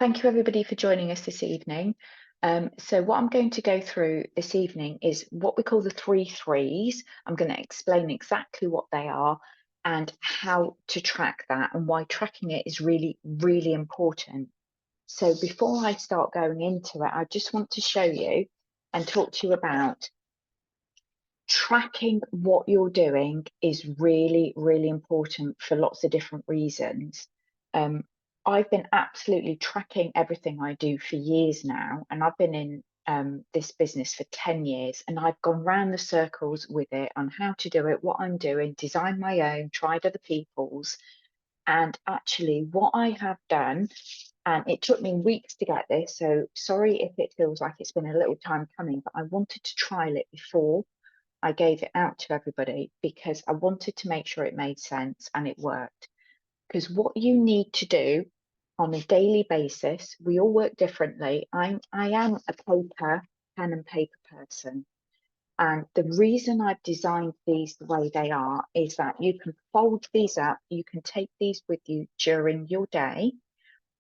Thank you everybody for joining us this evening. So what I'm going to go through this evening is what we call the three threes. I'm going to explain exactly what they are and how to track that and why tracking it is really, really important. So before I start going into it, I just want to show you and talk to you about tracking what you're doing is really, really important for lots of different reasons. I've been absolutely tracking everything I do for years now, and I've been in this business for 10 years, and I've gone round the circles with it on how to do it, what I'm doing, designed my own, tried other people's, and actually what I have done, and it took me weeks to get this, so sorry if it feels like it's been a little time coming, but I wanted to trial it before I gave it out to everybody because I wanted to make sure it made sense and it worked. Because what you need to do on a daily basis, we all work differently. I am a pen and paper person. And the reason I've designed these the way they are is that you can fold these up, you can take these with you during your day,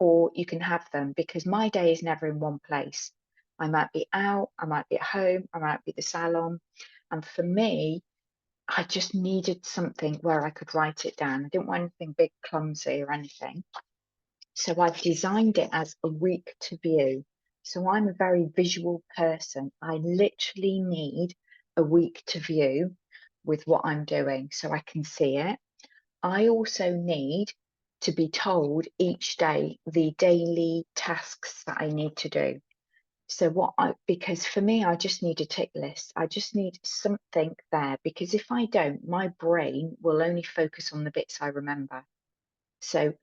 or you can have them because my day is never in one place. I might be out, I might be at home, I might be at the salon. And for me, I just needed something where I could write it down. I didn't want anything big, clumsy, or anything. So I've designed it as a week to view. So I'm a very visual person. I literally need a week to view with what I'm doing so I can see it. I also need to be told each day the daily tasks that I need to do. So because for me, I just need a tick list. I just need something there because if I don't, my brain will only focus on the bits I remember. So,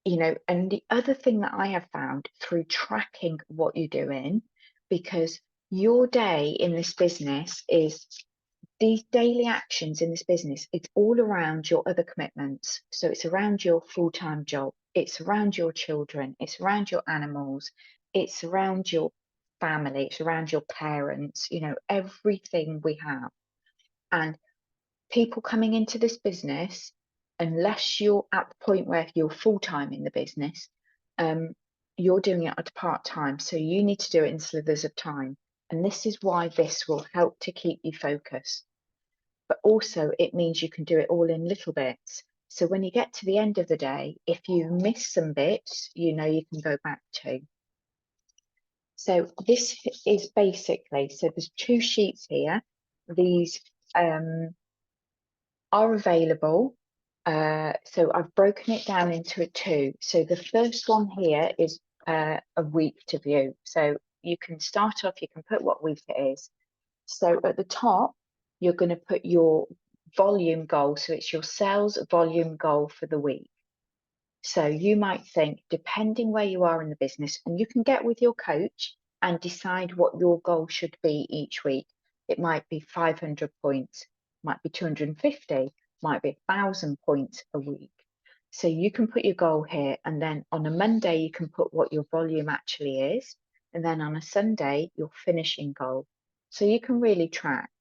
and the other thing that I have found through tracking what you're doing, because your day in this business is these daily actions in this business, it's all around your other commitments. So it's around your full-time job, it's around your children, it's around your animals, it's around your family, it's around your parents, everything we have. And people coming into this business, unless you're at the point where you're full-time in the business, you're doing it at part-time. So you need to do it in slithers of time. And this is why this will help to keep you focused. But also it means you can do it all in little bits. So when you get to the end of the day, if you miss some bits, you can go back to. So this is basically, so there's two sheets here. These are available. So I've broken it down into two. So the first one here is a week to view. So you can start off, you can put what week it is. So at the top, you're going to put your volume goal. So it's your sales volume goal for the week. So you might think, depending where you are in the business, and you can get with your coach and decide what your goal should be each week. It might be 500 points, might be 250, might be 1,000 points a week. So you can put your goal here, and then on a Monday, you can put what your volume actually is. And then on a Sunday, your finishing goal. So you can really track.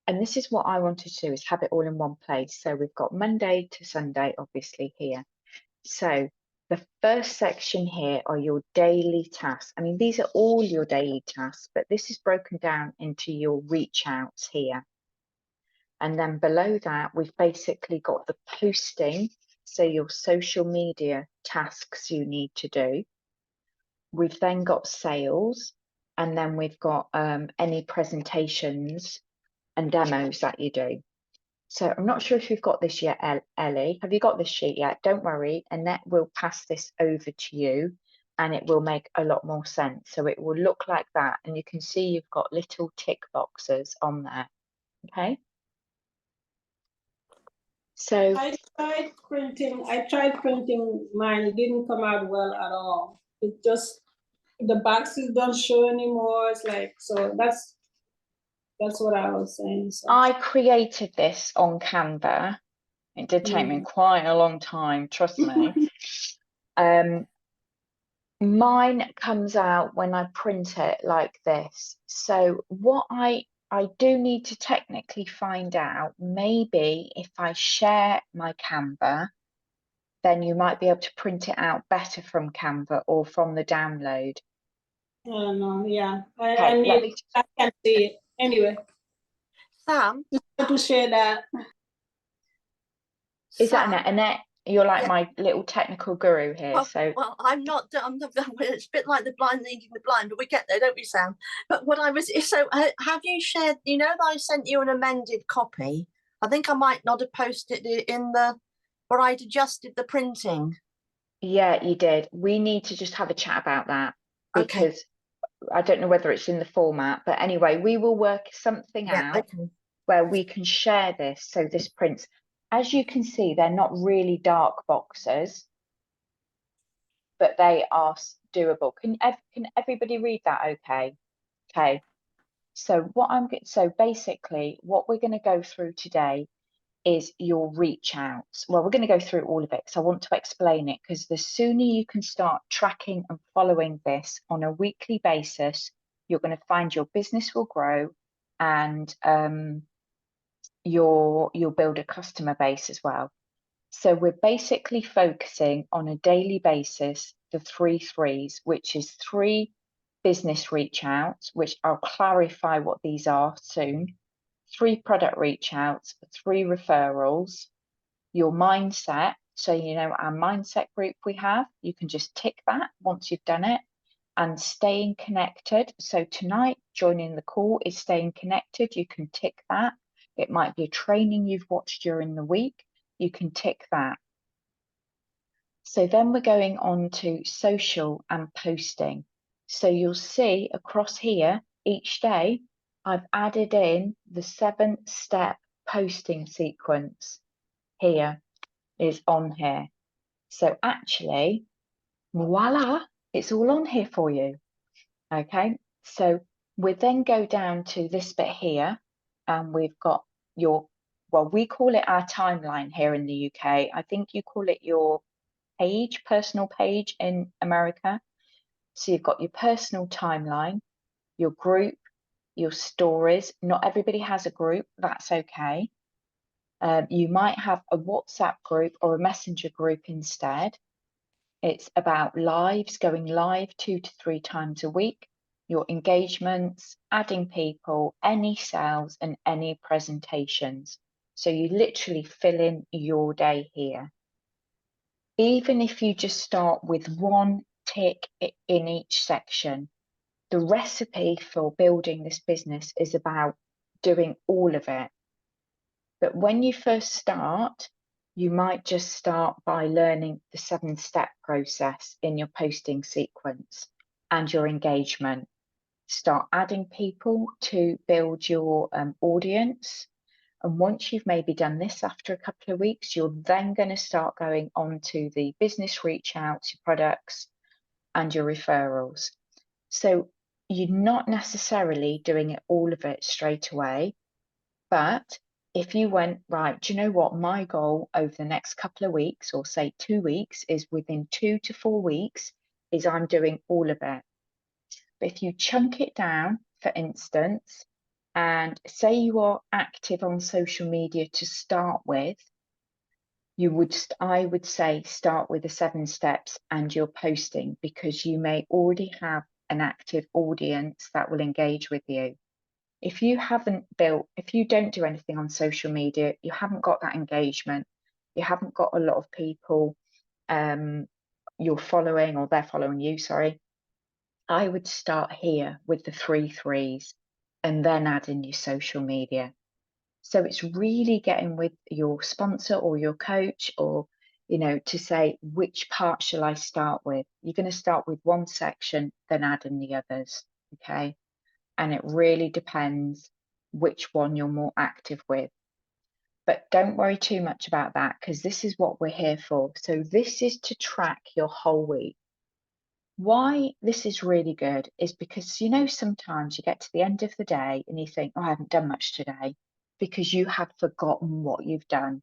And this is what I wanted to do, is have it all in one place. So we've got Monday to Sunday, obviously, here. So the first section here are your daily tasks. I mean, these are all your daily tasks, but this is broken down into your reach outs here. And then below that, we've basically got the posting. So your social media tasks you need to do. We've then got sales, and then we've got any presentations and demos that you do. So I'm not sure if you've got this yet, Ellie. Have you got this sheet yet? Don't worry, Annette will pass this over to you and it will make a lot more sense. So it will look like that. And you can see you've got little tick boxes on there. Okay. So I tried printing mine. It didn't come out well at all. It just, the boxes don't show anymore. It's like, so that's what I was saying. So. I created this on Canva. It did take me quite a long time, trust me. Mine comes out when I print it like this. So what I do need to technically find out, maybe if I share my Canva, then you might be able to print it out better from Canva or from the download. No, yeah, I Okay, let me. I can't see it. Anyway, Sam, just want to share that. Is that Sam, Annette? You're like Yeah. my little technical guru here. Well, So well, I'm not. It's a bit like the blind leading the blind, but we get there, don't we, Sam? But what I was so have you shared? You know that I sent you an amended copy. I think I might not have posted it in the, where I'd adjusted the printing. yeah, you did. We need to just have a chat about that Okay. because I don't know whether it's in the format, but anyway, we will work something Yeah. out Okay. where we can share this. So this prints, as you can see, they're not really dark boxes, but they are doable. Can everybody read that? Okay. Okay. So so basically what we're going to go through today is your reach outs. Well, we're going to go through all of it because I want to explain it, because the sooner you can start tracking and following this on a weekly basis, you're going to find your business will grow, and you'll build a customer base as well. So we're basically focusing on a daily basis the 3 threes, which is 3 business reach outs, which I'll clarify what these are soon, 3 product reach outs, 3 referrals, your mindset. So, you know, our mindset group we have, you can just tick that once you've done it, and staying connected. So tonight, joining the call is staying connected. You can tick that. It might be a training you've watched during the week. You can tick that. So then we're going on to social and posting. So you'll see across here each day, I've added in the 7-step posting sequence. Here is on here. So actually, voila, it's all on here for you. Okay, so we then go down to this bit here, and we've got your, well, we call it our timeline here in the UK. I think you call it your page, personal page in America. So you've got your personal timeline, your group, your stories. Not everybody has a group, that's okay. You might have a WhatsApp group or a Messenger group instead. It's about lives, going live 2 to 3 times a week, your engagements, adding people, any sales and any presentations. So you literally fill in your day here. Even if you just start with 1 tick in each section, the recipe for building this business is about doing all of it. But when you first start, you might just start by learning the 7-step process in your posting sequence and your engagement. Start adding people to build your audience. And once you've maybe done this after a couple of weeks, you're then going to start going on to the business reach outs, your products, and your referrals. So you're not necessarily doing all of it straight away, but if you went, right, do you know what, my goal over the next couple of weeks, or say 2 weeks, is within 2 to 4 weeks, is I'm doing all of it. But if you chunk it down, for instance, and say you are active on social media to start with, I would say start with the 7 steps and your posting, because you may already have an active audience that will engage with you. If you don't do anything on social media, you haven't got that engagement, you haven't got a lot of people you're following, or they're following you, sorry, I would start here with the 3 threes and then add in your social media. So it's really getting with your sponsor or your coach, or, you know, to say, which part shall I start with? You're going to start with one section, then add in the others, okay? And it really depends which one you're more active with. But don't worry too much about that, because this is what we're here for. So this is to track your whole week. Why this is really good is because, you know, sometimes you get to the end of the day and you think, oh, I haven't done much today, because you have forgotten what you've done.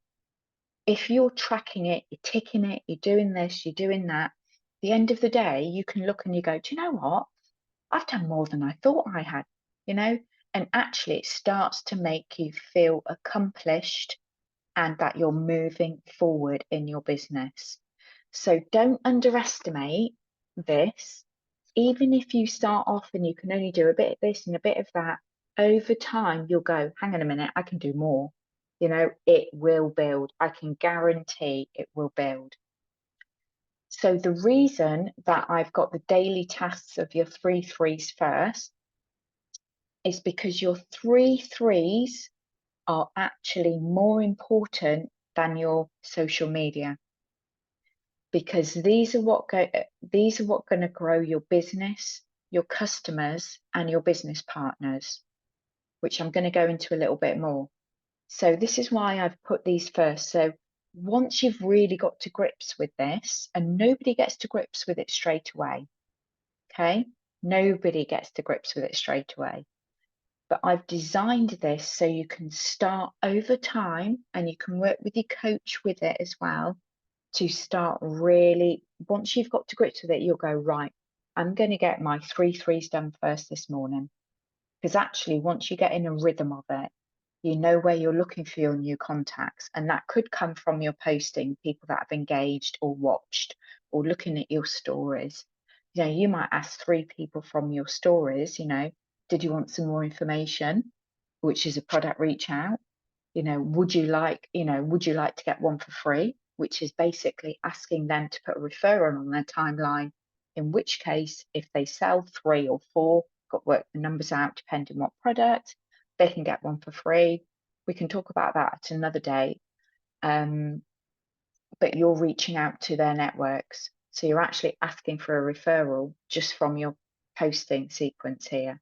If you're tracking it, you're ticking it, you're doing this, you're doing that, at the end of the day, you can look and you go, do you know what? I've done more than I thought I had, you know, and actually it starts to make you feel accomplished and that you're moving forward in your business. So don't underestimate this. Even if you start off and you can only do a bit of this and a bit of that, over time you'll go, hang on a minute, I can do more. You know, it will build. I can guarantee it will build. So the reason that I've got the daily tasks of your 3 3s first is because your 3 3s are actually more important than your social media, because these are what going to grow your business, your customers, and your business partners, which I'm going to go into a little bit more. So this is why I've put these first. So once you've really got to grips with this, and nobody gets to grips with it straight away, okay? Nobody gets to grips with it straight away. But I've designed this so you can start over time, and you can work with your coach with it as well, to start really, once you've got to grips with it, you'll go, right, I'm going to get my 3 3s done first this morning. Because actually, once you get in a rhythm of it, you know where you're looking for your new contacts. And that could come from your posting, people that have engaged or watched, or looking at your stories. You know, you might ask 3 people from your stories, you know, did you want some more information, which is a product reach out? You know, would you like to get one for free, which is basically asking them to put a referral on their timeline, in which case, if they sell 3 or 4, got to work the numbers out depending what product, they can get one for free. We can talk about that at another day. But you're reaching out to their networks. So you're actually asking for a referral just from your posting sequence here.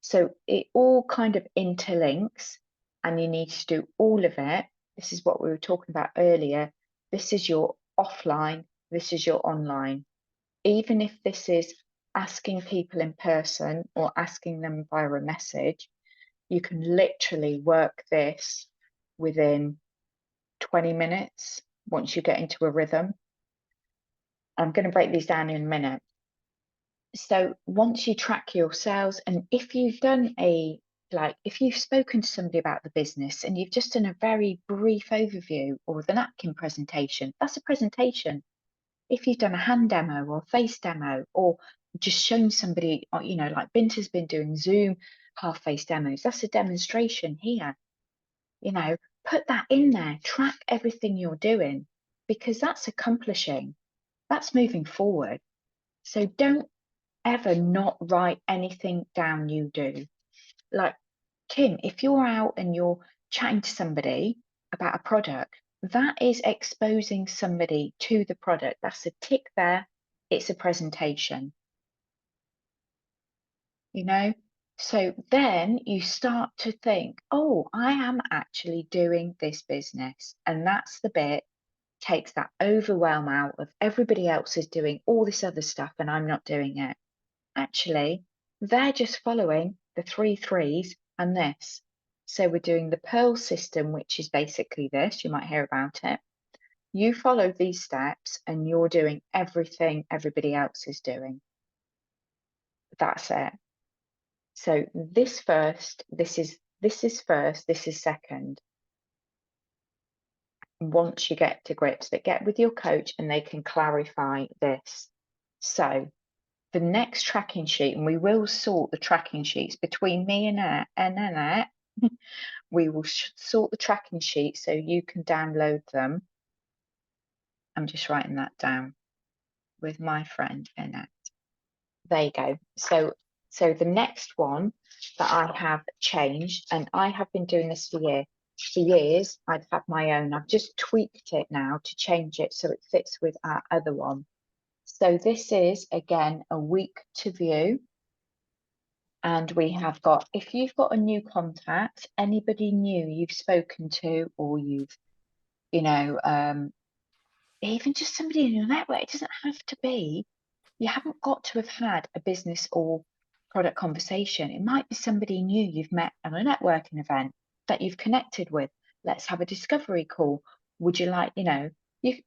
So it all kind of interlinks, and you need to do all of it. This is what we were talking about earlier. This is your offline, this is your online. Even if this is asking people in person or asking them via a message, you can literally work this within 20 minutes once you get into a rhythm. I'm going to break these down in a minute. So once you track your sales, and if you've done if you've spoken to somebody about the business and you've just done a very brief overview or the napkin presentation, that's a presentation. If you've done a hand demo or face demo, or just shown somebody, you know, like Binta's been doing Zoom half-face demos, that's a demonstration here. You know, put that in there, track everything you're doing, because that's accomplishing, that's moving forward. So don't ever not write anything down you do. Like, Kim, if you're out and you're chatting to somebody about a product, that is exposing somebody to the product. That's a tick there. It's a presentation. You know? So then you start to think, oh, I am actually doing this business. And that's the bit, takes that overwhelm out of everybody else is doing all this other stuff and I'm not doing it. Actually, they're just following the 3 3s and this. So we're doing the Pearl system, which is basically this. You might hear about it. You follow these steps and you're doing everything everybody else is doing. That's it. So this first, this is first, this is second. Once you get to grips, but get with your coach and they can clarify this. So the next tracking sheet, and we will sort the tracking sheets between me and Annette. We will sort the tracking sheets so you can download them. I'm just writing that down with my friend Annette. There you go. So the next one that I have changed, and I have been doing this for years. I've had my own. I've just tweaked it now to change it so it fits with our other one. So this is, again, a week to view. And we have got, if you've got a new contact, anybody new you've spoken to, or you've, you know, even just somebody in your network, it doesn't have to be, you haven't got to have had a business or product conversation. It might be somebody new you've met at a networking event that you've connected with. Let's have a discovery call. Would you like, you know,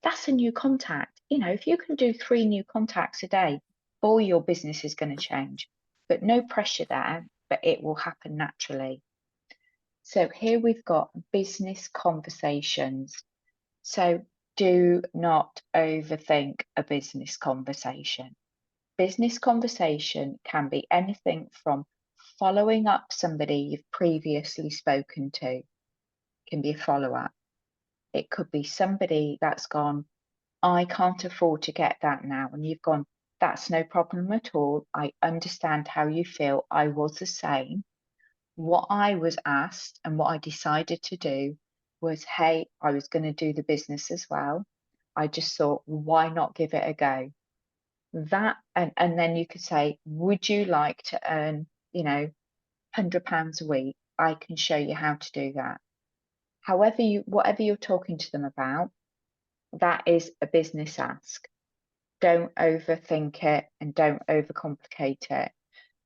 that's a new contact. You know, if you can do 3 new contacts a day, boy, your business is going to change. But no pressure there, but it will happen naturally. So here we've got business conversations. So do not overthink a business conversation. Business conversation can be anything from following up somebody you've previously spoken to, it can be a follow-up. It could be somebody that's gone, I can't afford to get that now. And you've gone, that's no problem at all. I understand how you feel. I was the same. What I was asked and what I decided to do was, hey, I was going to do the business as well. I just thought, why not give it a go? That, and then you could say, would you like to earn, you know, £100 a week? I can show you how to do that. However, whatever you're talking to them about, that is a business ask. Don't overthink it and don't overcomplicate it.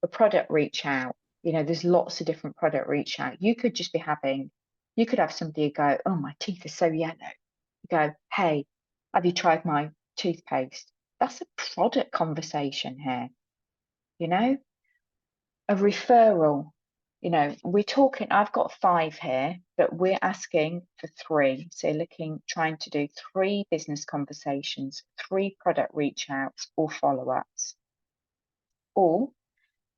A product reach out, you know, there's lots of different product reach out. You could just be having, you could have somebody go, oh, my teeth are so yellow. You go, hey, have you tried my toothpaste? That's a product conversation here, you know. A referral, you know, we're talking, I've got 5 here, but we're asking for 3. So trying to do 3 business conversations, 3 product reach outs or follow-ups. Or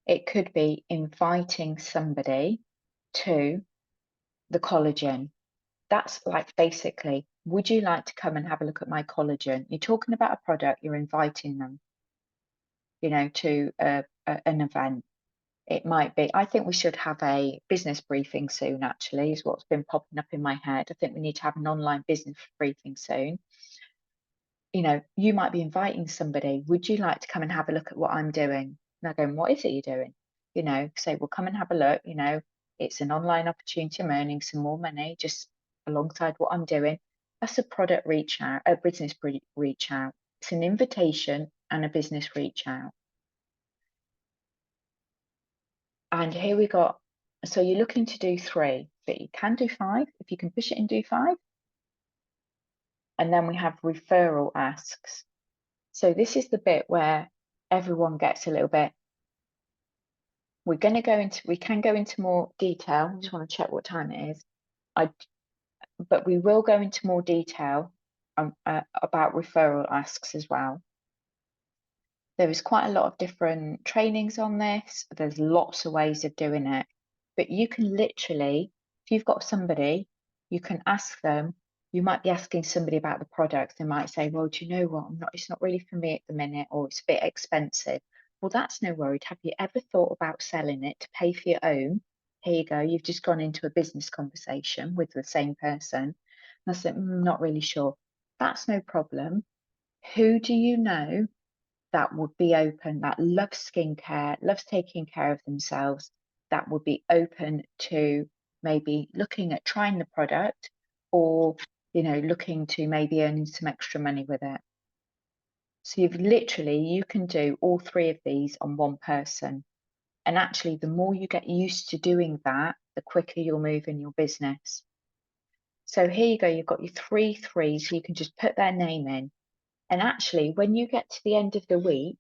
it could be inviting somebody to the collagen. That's like basically, would you like to come and have a look at my collagen? You're talking about a product, you're inviting them, you know, to an event. It might be, I think we should have a business briefing soon, actually, is what's been popping up in my head. I think we need to have an online business briefing soon. You know, you might be inviting somebody, would you like to come and have a look at what I'm doing? And they're going, what is it you're doing? You know, say, well, come and have a look. You know, it's an online opportunity. I'm earning some more money just alongside what I'm doing. That's a product reach out, a business reach out. It's an invitation and a business reach out. And here we got, so you're looking to do 3, but you can do 5. If you can push it and do 5. And then we have referral asks. So this is the bit where everyone gets a little bit, we can go into more detail. I just want to check what time it is. But we will go into more detail about referral asks as well. There is quite a lot of different trainings on this. There's lots of ways of doing it, but you can literally, if you've got somebody, you can ask them, you might be asking somebody about the product. They might say, well, do you know what? It's not really for me at the minute, or it's a bit expensive. Well, that's no worry. Have you ever thought about selling it to pay for your own? Here you go. You've just gone into a business conversation with the same person. And I said, not really sure. That's no problem. Who do you know that would be open, that loves skincare, loves taking care of themselves, that would be open to maybe looking at trying the product, or, you know, looking to maybe earning some extra money with it? So you can do all 3 of these on one person. And actually, the more you get used to doing that, the quicker you'll move in your business. So here you go, you've got your 3 threes, so you can just put their name in. And actually, when you get to the end of the week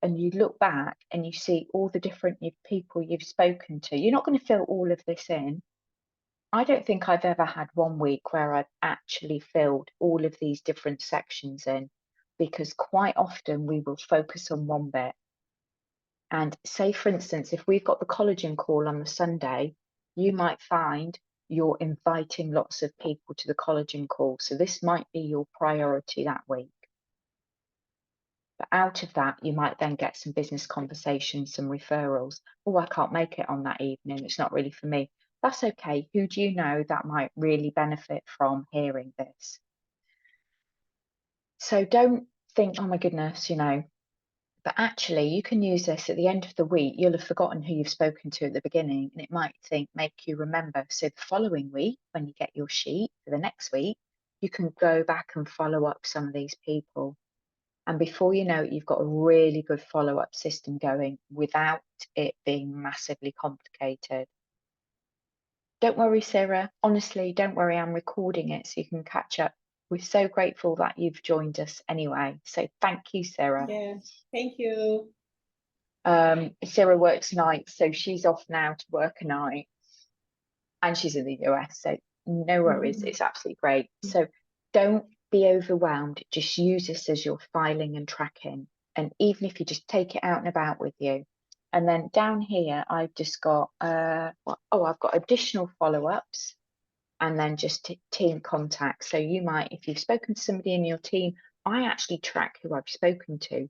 and you look back and you see all the different people you've spoken to, you're not going to fill all of this in. I don't think I've ever had one week where I've actually filled all of these different sections in, because quite often we will focus on one bit. And say, for instance, if we've got the collagen call on the Sunday, you might find you're inviting lots of people to the collagen call. So this might be your priority that week. But out of that, you might then get some business conversations, some referrals. Oh, I can't make it on that evening. It's not really for me. That's okay. Who do you know that might really benefit from hearing this? So don't think, oh my goodness, you know, but actually you can use this at the end of the week. You'll have forgotten who you've spoken to at the beginning, and it might make you remember. So the following week, when you get your sheet for the next week, you can go back and follow up some of these people. And before you know it, you've got a really good follow-up system going without it being massively complicated. Don't worry, Sarah. Honestly, don't worry. I'm recording it so you can catch up. We're so grateful that you've joined us anyway. So thank you, Sarah. Yeah, thank you. Sarah works nights, so she's off now to work a night. And she's in the US, so no worries. It's absolutely great. So don't be overwhelmed. Just use this as your filing and tracking. And even if you just take it out and about with you. And then down here, I've just got, I've got additional follow-ups and then just team contacts. So you might, if you've spoken to somebody in your team, I actually track who I've spoken to,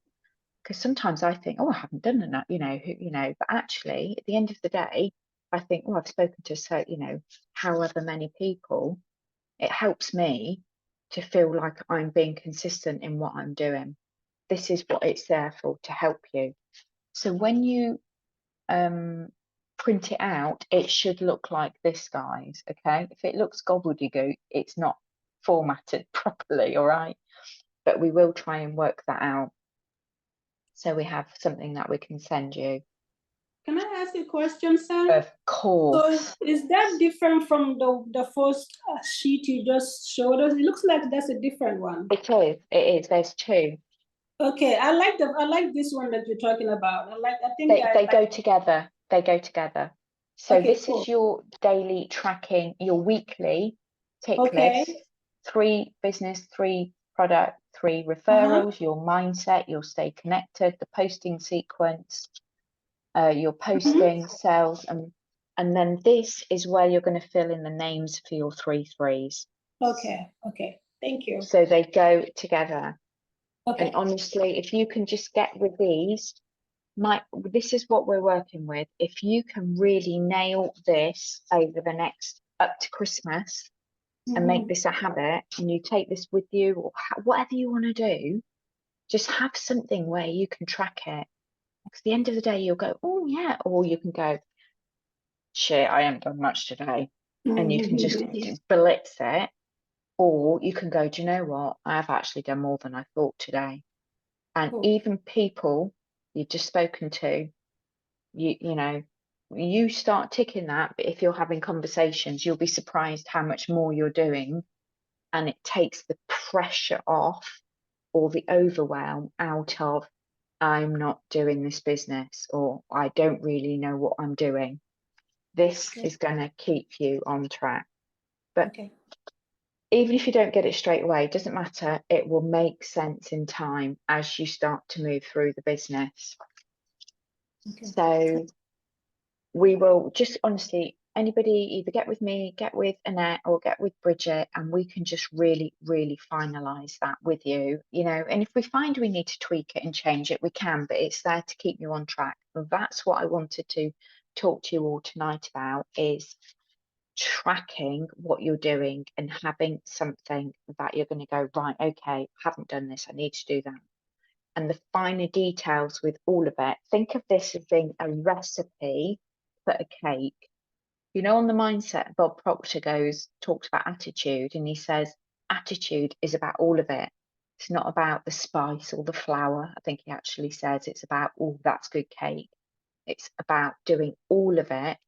because sometimes I think, oh, I haven't done enough, but actually at the end of the day, I think, oh, I've spoken to, so, however many people. It helps me to feel like I'm being consistent in what I'm doing. This is what it's there for, to help you. So when you print it out, it should look like this, guys, okay? If it looks gobbledygook, it's not formatted properly, all right? But we will try and work that out. So we have something that we can send you. Can I ask you a question, Sam? Of course. So is that different from the first sheet you just showed us? It looks like that's a different one. It is. There's two. Okay, I like this one that you're talking about. They go together. They go together. So Okay, this cool. is your daily tracking, your weekly tick Okay. list. 3 business, 3 product, 3 referrals, your mindset, you'll stay connected, the posting sequence, your posting, sales, and then this is where you're going to fill in the names for your 3 threes. Okay, thank you. So they go together. Okay. And honestly, if you can just get with these, this is what we're working with. If you can really nail this over the next up to Christmas and make this a habit, and you take this with you, or whatever you want to do, just have something where you can track it. Because at the end of the day, you'll go, oh yeah, or you can go, shit, I haven't done much today, and you can just blitz it. Or you can go, do you know what? I've actually done more than I thought today. And even people you've just spoken to, you start ticking that. But if you're having conversations, you'll be surprised how much more you're doing. And it takes the pressure off or the overwhelm out of, I'm not doing this business, or I don't really know what I'm doing. This is going to keep you on track. But even if you don't get it straight away, it doesn't matter. It will make sense in time as you start to move through the business. So we will just, honestly, anybody either get with me, get with Annette, or get with Bridget, and we can just really, really finalize that with you, and if we find we need to tweak it and change it, we can, but it's there to keep you on track. And that's what I wanted to talk to you all tonight about, is tracking what you're doing and having something that you're going to go, right, okay, haven't done this, I need to do that. And the finer details with all of it, think of this as being a recipe for a cake. On the mindset, Bob Proctor talks about attitude, and he says attitude is about all of it. It's not about the spice or the flour. I think he actually says it's about, oh, that's good cake. It's about doing all of it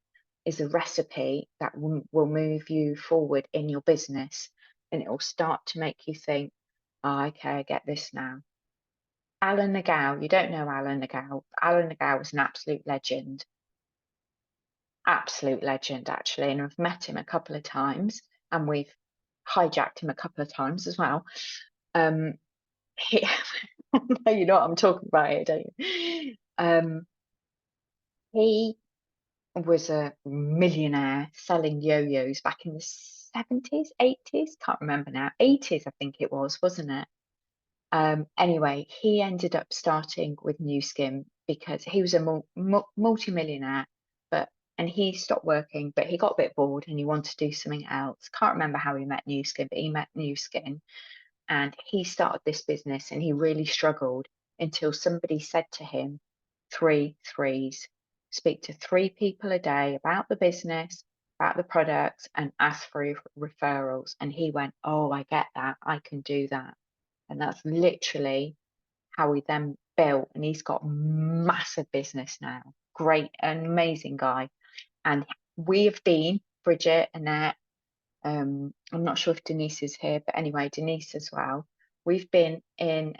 is a recipe that will move you forward in your business, and it will start to make you think, oh, okay, I get this now. Alan Nagao, you don't know Alan Nagao. Alan Nagao was an absolute legend, actually, and I've met him a couple of times, and we've hijacked him a couple of times as well. You know what I'm talking about here, don't you? He was a millionaire selling yo-yos back in the 70s, 80s, can't remember now, 80s I think it was, wasn't it? Anyway, he ended up starting with Nu Skin because he was a multi-millionaire, and he stopped working, but he got a bit bored and he wanted to do something else. Can't remember how he met Nu Skin, but he met Nu Skin, and he started this business, and he really struggled until somebody said to him, 3 threes. Speak to 3 people a day about the business, about the products, and ask for referrals. And he went, oh, I get that. I can do that. And that's literally how he then built. And he's got massive business now. Great, an amazing guy. And we have been, Bridget, Annette, I'm not sure if Denise is here, but anyway, Denise as well. We've been in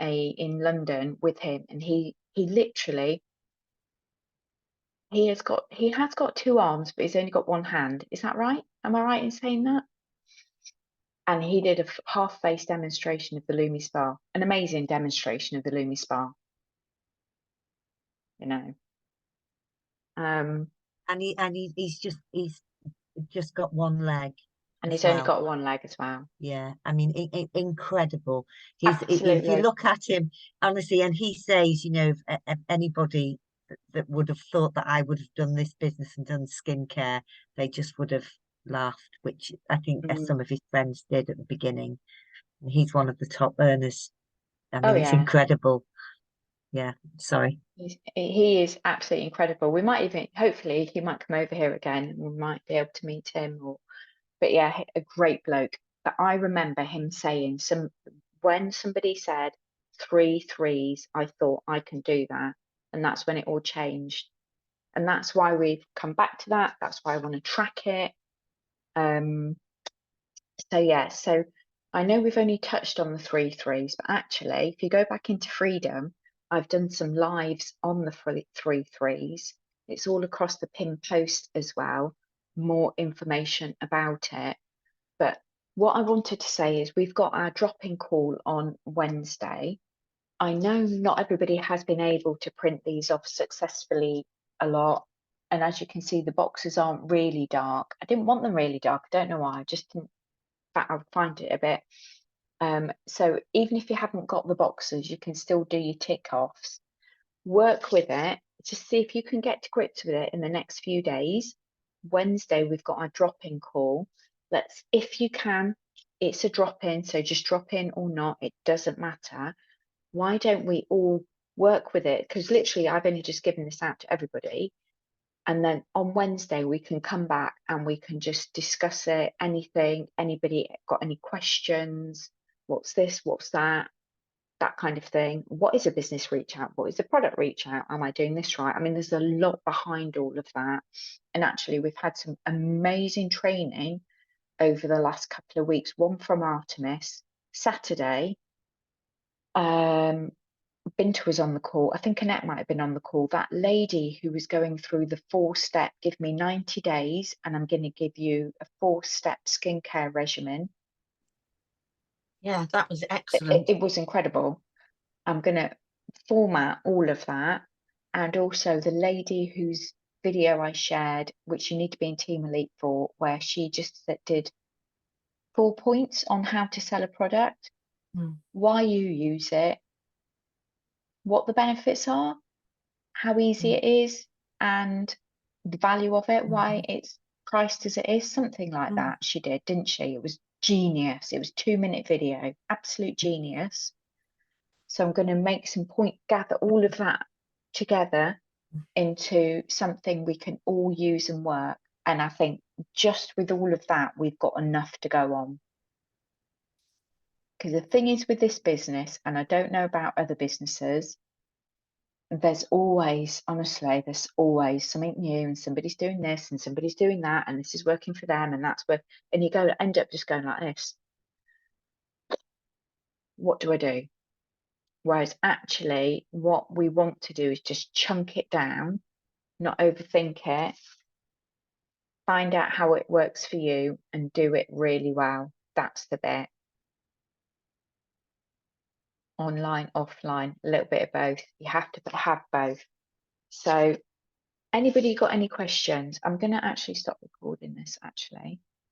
London with him, and he literally, he has got 2 arms, but he's only got 1 hand. Is that right? Am I right in saying that? and he did a half-face demonstration of the Lumi Spa, an amazing demonstration of the Lumi Spa. You know, And he's just got one leg. and as he's only well. got one leg as well. Yeah, I mean, incredible. If you Absolutely. look at him, honestly, and he says, you know, if anybody that would have thought that I would have done this business and done skincare, they just would have laughed, which I think some of his friends did at the beginning. And he's one of the top earners. I mean, it's yeah. incredible. Yeah, sorry. He is absolutely incredible. We might even, hopefully, he might come over here again, and we might be able to meet him. But yeah, a great bloke. But I remember him saying when somebody said 3 3s, I thought I can do that, and that's when it all changed. And that's why we've come back to that. That's why I want to track it. So yeah, so I know we've only touched on the 3 3s, but actually, if you go back into Freedom, I've done some lives on the 3 3s. It's all across the pinned post as well, more information about it. But what I wanted to say is we've got our drop-in call on Wednesday. I know not everybody has been able to print these off successfully a lot. And as you can see, the boxes aren't really dark. I didn't want them really dark. I don't know why. I just didn't. In fact, I would find it a bit. So even if you haven't got the boxes, you can still do your tick offs. Work with it. Just see if you can get to grips with it in the next few days. Wednesday, we've got our drop-in call. If you can, it's a drop-in, so just drop in or not, it doesn't matter. Why don't we all work with it? Because literally, I've only just given this out to everybody. And then on Wednesday, we can come back and we can just discuss it. Anything, anybody got any questions? What's this? What's that? That kind of thing. What is a business reach out? What is a product reach out? Am I doing this right? I mean, there's a lot behind all of that. And actually, we've had some amazing training over the last couple of weeks. One from Artemis, Saturday. Binta was on the call. I think Annette might have been on the call. That lady who was going through the 4-step, give me 90 days and I'm going to give you a 4-step skincare regimen. Yeah, that was excellent. It was incredible. I'm going to format all of that. And also the lady whose video I shared, which you need to be in Team Elite for, where she just did 4 points on how to sell a product, why you use it, what the benefits are, how easy it is, and the value of it, why it's priced as it is, something like that. She did, didn't she? It was genius. It was a 2-minute video, absolute genius. So I'm going to gather all of that together into something we can all use and work. And I think just with all of that, we've got enough to go on. Because the thing is with this business, and I don't know about other businesses, there's always, honestly, there's always something new, and somebody's doing this and somebody's doing that, and this is working for them, and that's where, and you end up just going like this. What do I do? Whereas actually, what we want to do is just chunk it down, not overthink it, find out how it works for you, and do it really well. That's the bit. Online, offline, a little bit of both. You have to have both. So anybody got any questions? I'm going to actually stop recording this actually.